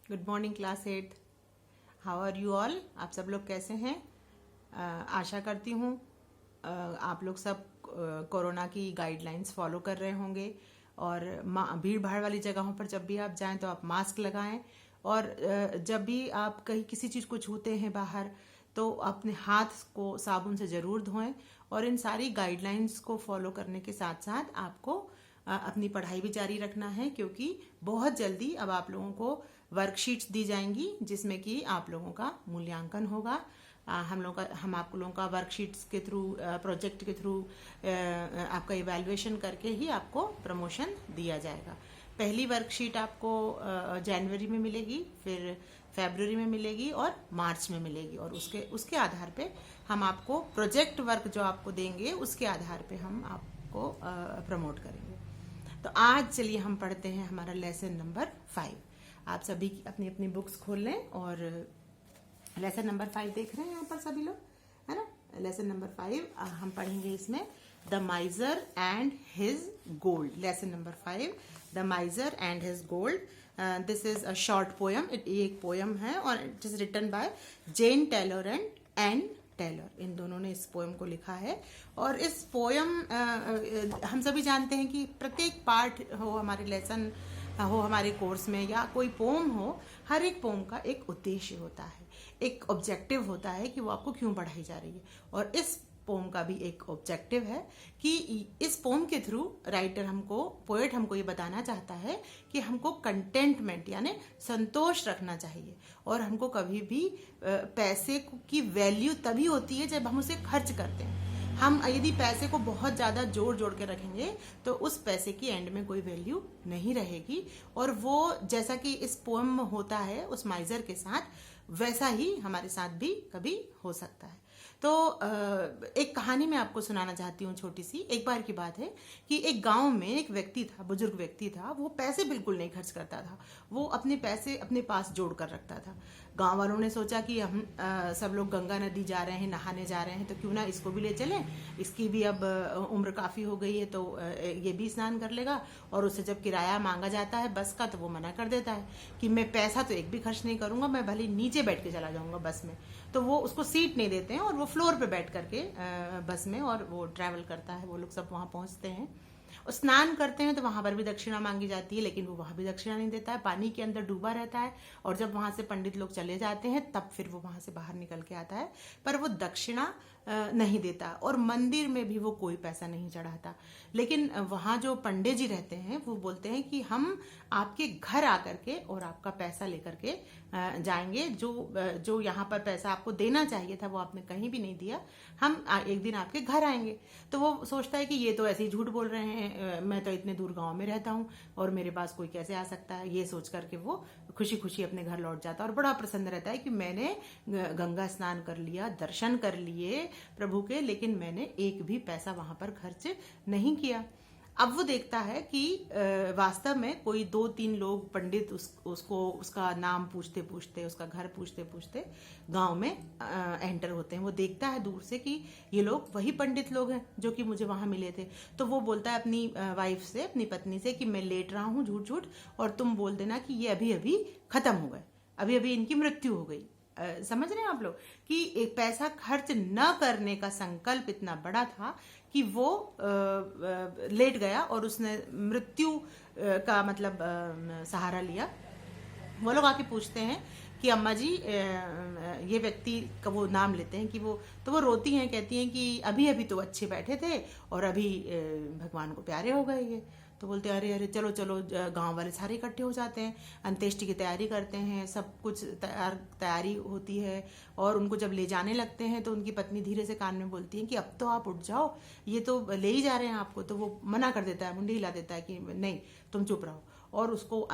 Good morning class 8। How are you all? आप सब लोग कैसे हैं? आशा करती हूँ आप लोग सब कोरोना की गाइडलाइंस फॉलो कर रहे होंगे और भीड़ भाड़ वाली जगहों पर जब भी आप जाएं तो आप मास्क लगाएं और जब भी आप कहीं किसी चीज़ को छूते हैं बाहर तो अपने हाथ को साबुन से ज़रूर धोएं। और इन सारी गाइडलाइंस को फॉलो करने के साथ साथ आपको अपनी पढ़ाई भी जारी रखना है, क्योंकि बहुत जल्दी अब आप लोगों को वर्कशीट्स दी जाएंगी जिसमें कि आप लोगों का मूल्यांकन होगा। हम आप लोगों का वर्कशीट्स के थ्रू, प्रोजेक्ट के थ्रू आपका इवैल्यूएशन करके ही आपको प्रमोशन दिया जाएगा। पहली वर्कशीट आपको जनवरी में मिलेगी, फिर फरवरी में मिलेगी और मार्च में मिलेगी, और उसके आधार पे हम आपको प्रोजेक्ट वर्क जो आपको देंगे उसके आधार पे हम आपको प्रमोट करेंगे। तो आज चलिए हम पढ़ते हैं हमारा लेसन नंबर 5। आप सभी अपनी अपनी बुक्स खोल लें और लेसन नंबर 5 देख रहे हैं यहाँ पर सभी लोग, है ना? लेसन नंबर 5 हम पढ़ेंगे इसमें the miser and his gold. Lesson number 5 the miser and his gold. This is a short poem. ये एक पोयम है और it is written by Jane Taylor and Ann Taylor. इन दोनों ने इस पोयम को लिखा है। और इस पोयम हम सभी जानते हैं कि प्रत्येक पार्ट हो हमारे लेसन हो हमारे कोर्स में या कोई पोम हो, हर एक पोम का एक उद्देश्य होता है, एक ऑब्जेक्टिव होता है कि वो आपको क्यों पढ़ाई जा रही है। और इस पोम का भी एक ऑब्जेक्टिव है कि इस पोम के थ्रू पोएट हमको ये बताना चाहता है कि हमको कंटेंटमेंट यानी संतोष रखना चाहिए, और हमको कभी भी पैसे की वैल्यू तभी होती है जब हम उसे खर्च करते हैं। हम यदि पैसे को बहुत ज़्यादा जोड़ जोड़ के रखेंगे तो उस पैसे की एंड में कोई वैल्यू नहीं रहेगी। और वो जैसा कि इस पोएम में होता है उस माइजर के साथ, वैसा ही हमारे साथ भी कभी हो सकता है। तो एक कहानी मैं आपको सुनाना चाहती हूँ, छोटी सी। एक बार की बात है कि एक गांव में एक व्यक्ति था, बुजुर्ग व्यक्ति था। वो पैसे बिल्कुल नहीं खर्च करता था, वो अपने पैसे अपने पास जोड़ कर रखता था। गांव वालों ने सोचा कि हम सब लोग गंगा नदी जा रहे हैं, नहाने जा रहे हैं, तो क्यों ना इसको भी ले चलें। इसकी भी अब उम्र काफ़ी हो गई है तो ये भी स्नान कर लेगा। और उससे जब किराया मांगा जाता है बस का तो वो मना कर देता है कि मैं पैसा तो एक भी खर्च नहीं करूंगा, मैं भले नीचे बैठ के चला जाऊंगा बस में। तो वो उसको सीट नहीं देते हैं और वो फ्लोर पे बैठ करके बस में और वो ट्रैवल करता है। वो लोग सब वहाँ पहुँचते हैं और स्नान करते हैं तो वहां पर भी दक्षिणा मांगी जाती है, लेकिन वो वहां भी दक्षिणा नहीं देता है, पानी के अंदर डूबा रहता है। और जब वहां से पंडित लोग चले जाते हैं तब फिर वो वहां से बाहर निकल के आता है, पर वो दक्षिणा नहीं देता। और मंदिर में भी वो कोई पैसा नहीं चढ़ाता। लेकिन वहां जो पंडित जी रहते हैं वो बोलते हैं कि हम आपके घर आकर के और आपका पैसा लेकर के जाएंगे। जो यहाँ पर पैसा आपको देना चाहिए था वो आपने कहीं भी नहीं दिया, हम एक दिन आपके घर आएंगे। तो वो सोचता है कि ये तो ऐसे ही झूठ बोल रहे हैं, मैं तो इतने दूर गांव में रहता हूँ और मेरे पास कोई कैसे आ सकता है। ये सोच करके वो खुशी खुशी अपने घर लौट जाता है और बड़ा प्रसन्न रहता है कि मैंने गंगा स्नान कर लिया, दर्शन कर लिए प्रभु के, लेकिन मैंने एक भी पैसा वहां पर खर्च नहीं किया। अब वो देखता है कि वास्तव में कोई 2-3 लोग पंडित उसका नाम पूछते पूछते, उसका घर पूछते पूछते गांव में एंटर होते हैं। वो देखता है दूर से कि ये लोग वही पंडित लोग हैं जो कि मुझे वहां मिले थे। तो वो बोलता है अपनी वाइफ से, अपनी पत्नी से कि मैं लेट रहा हूँ झूठ झूठ, और तुम बोल देना कि ये अभी अभी खत्म हो गए, अभी अभी इनकी मृत्यु हो गई। समझ रहे हैं आप लोग कि एक पैसा खर्च न करने का संकल्प इतना बड़ा था कि वो लेट गया और उसने मृत्यु का मतलब सहारा लिया। वो लोग आके पूछते हैं कि अम्मा जी, ये व्यक्ति का वो नाम लेते हैं कि वो रोती हैं, कहती हैं कि अभी अभी तो अच्छे बैठे थे और अभी भगवान को प्यारे हो गए ये। तो बोलते हैं अरे अरे चलो चलो, गांव वाले सारे इकट्ठे हो जाते हैं, अंत्येष्टि की तैयारी करते हैं, सब कुछ तैयारी होती है। और उनको जब ले जाने लगते हैं तो उनकी पत्नी धीरे से कान में बोलती है कि अब तो आप उठ जाओ, ये तो ले ही जा रहे हैं आपको। तो वो मना कर देता है, मुंडी हिला देता है कि नहीं तुम चुप रहो। और उसको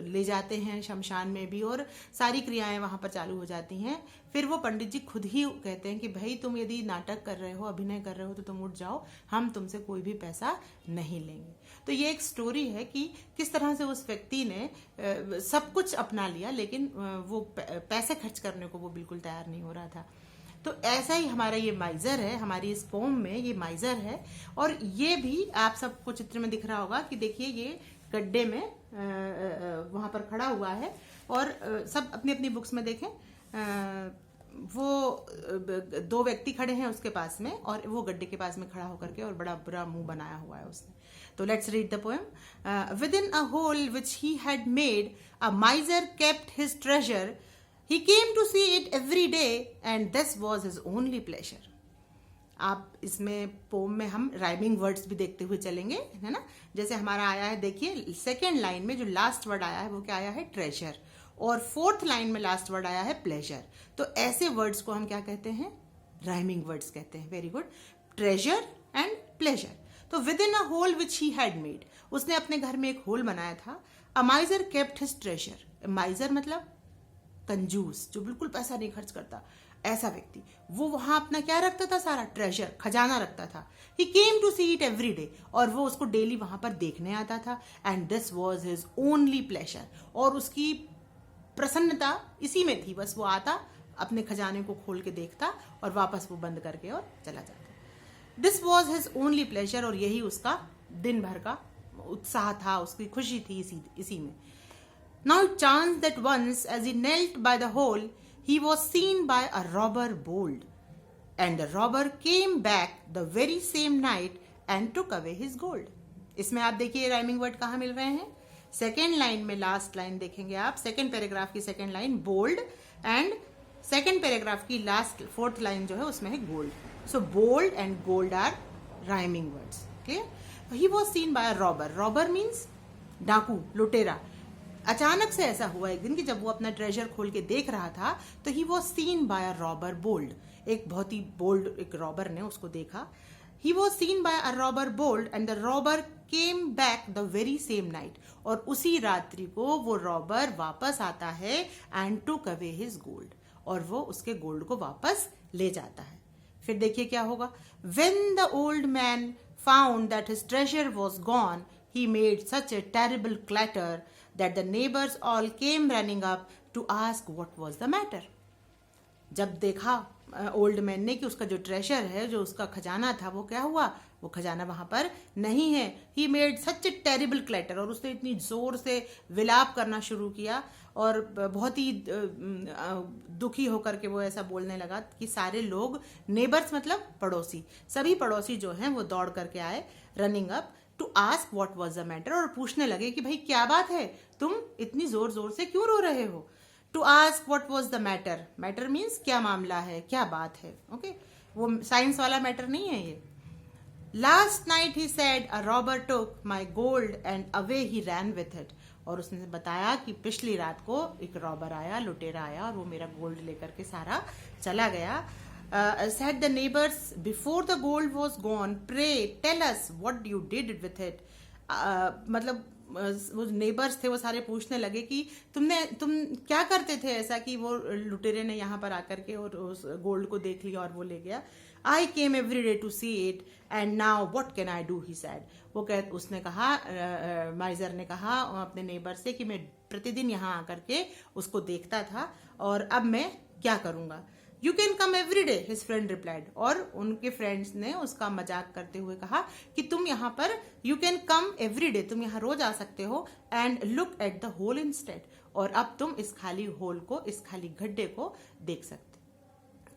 ले जाते हैं शमशान में भी, और सारी क्रियाएं वहां पर चालू हो जाती हैं। फिर वो पंडित जी खुद ही कहते हैं कि भाई तुम यदि नाटक कर रहे हो, अभिनय कर रहे हो तो तुम उठ जाओ, हम तुमसे कोई भी पैसा नहीं लेंगे। तो ये एक स्टोरी है कि किस तरह से उस व्यक्ति ने सब कुछ अपना लिया, लेकिन वो पैसे खर्च करने को वो बिल्कुल तैयार नहीं हो रहा था। तो ऐसा ही हमारा ये माइजर है, हमारी इस पोम में ये माइजर है। और ये भी आप सबको चित्र में दिख रहा होगा कि देखिए ये गड्ढे में वहां पर खड़ा खड़ा हुआ है और सब अपनी अपनी बुक्स में देखें, वो दो व्यक्ति खड़े हैं उसके पास में और वो गड्ढे के पास में खड़ा होकर के और बड़ा बुरा मुंह बनाया हुआ है उसने। तो let's read the poem. Within a hole which he had made a miser kept his treasure, he came to see it every day and this was his only pleasure. आप इसमें पोम में हम rhyming words भी देखते हुए चलेंगे, है ना। जैसे हमारा आया है, देखिए सेकेंड लाइन में जो लास्ट वर्ड आया है वो क्या आया है, ट्रेजर, और फोर्थ लाइन में लास्ट वर्ड आया है प्लेजर। तो ऐसे वर्ड्स को हम क्या कहते हैं, राइमिंग वर्ड्स कहते हैं। Very good, treasure and pleasure. तो within a hole which he had made, उसने अपने घर में एक होल बनाया था। A miser kept his treasure, miser मतलब कंजूस, जो बिल्कुल पैसा नहीं खर्च करता, ऐसा व्यक्ति, वो वहां अपना क्या रखता था, सारा ट्रेजर, खजाना रखता था। He came to see it every day, और वो उसको डेली वहां पर देखने आता था। And this was his only pleasure, और उसकी प्रसन्नता इसी में थी, बस वो आता, अपने खजाने को खोल के देखता और वापस वो बंद करके और चला जाता। This was his only pleasure, और यही उसका दिन भर का उत्साह था, उसकी खुशी थी इसी में। Now it chanced that once, as he knelt by the hole, he was seen by a robber bold, and the robber came back the very same night and took away his gold. इसमें आप देखिए rhyming word कहाँ मिल रहे हैं, second line में, last line देखेंगे आप, सेकेंड पैराग्राफ की second line bold, and second paragraph की लास्ट फोर्थ लाइन जो है उसमें है gold. So bold and gold are rhyming words, clear. He was seen by a robber, robber means डाकू, लुटेरा। अचानक से ऐसा हुआ एक दिन कि जब वो अपना ट्रेजर खोल के देख रहा था तो he was seen by a robber bold, एक बहुत ही बोल्ड एक रॉबर ने उसको देखा। He was seen by a robber bold and the robber came back the very same night, और उसी रात्रि को वो रॉबर वापस आता है and took away his gold, और वो उसके गोल्ड को वापस ले जाता है। फिर देखिए क्या होगा, when the old man found that his treasure was gone, he made such a terrible clatter that the neighbors all came running up to ask what was the matter. जब देखा ओल्ड मैन ने कि उसका जो treasure है, जो उसका खजाना था, वो क्या हुआ, वो खजाना वहां पर नहीं है। He made such A terrible clatter, और उसने इतनी जोर से विलाप करना शुरू किया और बहुत ही दुखी होकर के वो ऐसा बोलने लगा कि सारे लोग, नेबर्स मतलब पड़ोसी, सभी पड़ोसी जो हैं वो दौड़ करके आए, running up to ask what was the matter, और पूछने लगे कि भाई क्या बात है, तुम इतनी जोर जोर से क्यों रो रहे हो। To ask what was the matter, matter means क्या मामला है, क्या बात है, ओके, वो साइंस वाला मैटर नहीं है ये। Last night he said a robber took my gold and away he ran with it, और उसने बताया कि पिछली रात को एक रॉबर आया, लुटेरा आया, और वो मेरा गोल्ड लेकर के सारा चला गया। Said the neighbors, before the gold was gone, pray tell us what you did with it. मतलब वो नेबर्स थे वो सारे पूछने लगे कि तुम क्या करते थे ऐसा कि वो लुटेरे ने यहाँ पर आकर के और उस गोल्ड को देख लिया और वो ले गया। I came every day to see it and now what can I do, he said. उसने कहा, माइजर ने कहा अपने नेबर से कि मैं प्रतिदिन यहाँ आकर के उसको देखता था और अब मैं क्या करूंगा। You can come every day, his friend replied, और उनके फ्रेंड्स ने उसका मजाक करते हुए कहा कि तुम यहाँ पर, you can come every day, तुम यहाँ रोज आ सकते हो, and look at the hole instead, और अब तुम इस खाली होल को, इस खाली गड्ढे को देख सकते।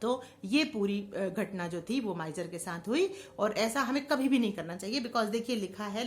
तो ये पूरी घटना जो थी वो माइजर के साथ हुई, और ऐसा हमें कभी भी नहीं करना चाहिए, बिकॉज देखिए लिखा है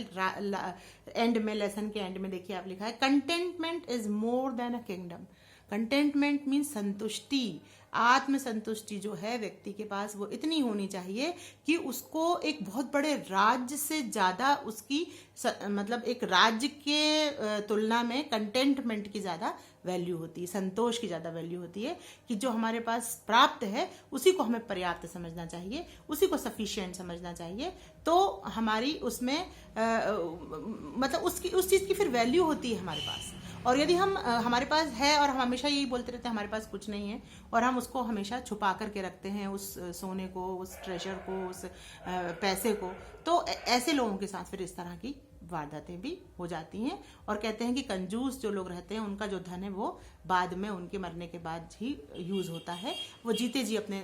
एंड में, लेसन के एंड में देखिए आप लिखा है, contentment is more than a kingdom. Contentment means संतुष्टि, आत्म संतुष्टि जो है व्यक्ति के पास वो इतनी होनी चाहिए कि उसको एक बहुत बड़े राज्य से ज्यादा उसकी मतलब एक राज्य के तुलना में कंटेंटमेंट की ज्यादा वैल्यू होती है, संतोष की ज्यादा वैल्यू होती है कि जो हमारे पास प्राप्त है उसी को हमें पर्याप्त समझना चाहिए, उसी को सफिशिएंट समझना चाहिए। तो हमारी उसमें मतलब उस चीज की फिर वैल्यू होती है हमारे पास। और यदि हम हमारे पास है और हम हमेशा यही बोलते रहते हैं हमारे पास कुछ नहीं है, और हम उसको हमेशा छुपा करके रखते हैं, उस सोने को, उस ट्रेजर को, उस पैसे को, तो ऐसे लोगों के साथ फिर इस तरह की वारदातें भी हो जाती हैं। और कहते हैं कि कंजूस जो लोग रहते हैं उनका जो धन है वो बाद में, उनके मरने के बाद ही यूज होता है, वो जीते जी अपने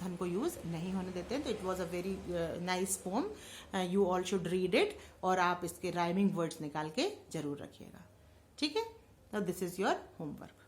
धन को यूज नहीं होने देते हैं। तो it was a very nice poem, you all should read it, और आप इसके राइमिंग वर्ड्स निकाल के जरूर रखिएगा, ठीक है। Now this is your homework.